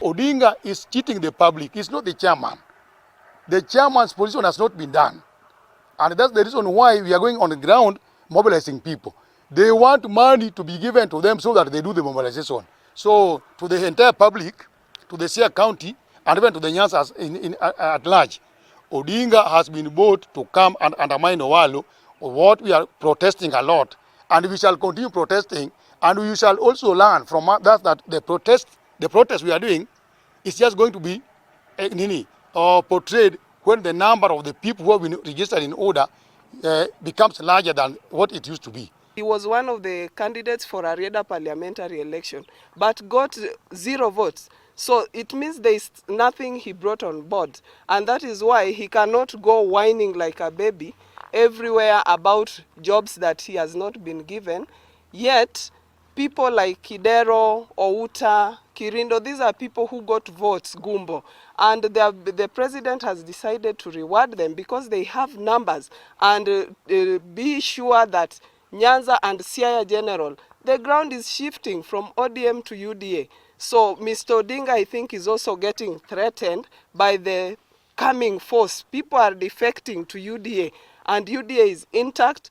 Odinga is cheating the public. He's not the chairman. The chairman's position has not been done. And that's the reason why we are going on the ground mobilizing people. They want money to be given to them so that they do the mobilization. So to the entire public, to the Siaya County, and even to the Nyansas at large, Odinga has been bought to come and undermine Owalo. What we are protesting a lot, and we shall continue protesting, and we shall also learn from that the protest we are doing is just going to be portrayed when the number of the people who have been registered in order becomes larger than what it used to be. He was one of the candidates for Arieda parliamentary election, but got 0 votes. So it means there is nothing he brought on board. And that is why he cannot go whining like a baby everywhere about jobs that he has not been given. Yet, people like Kidero, Outa, Kirindo, these are people who got votes, Gumbo. And the president has decided to reward them because they have numbers. And be sure that Nyanza and Siaya General, the ground is shifting from ODM to UDA. So Mr. Odinga, I think, is also getting threatened by the coming force. People are defecting to UDA, and UDA is intact.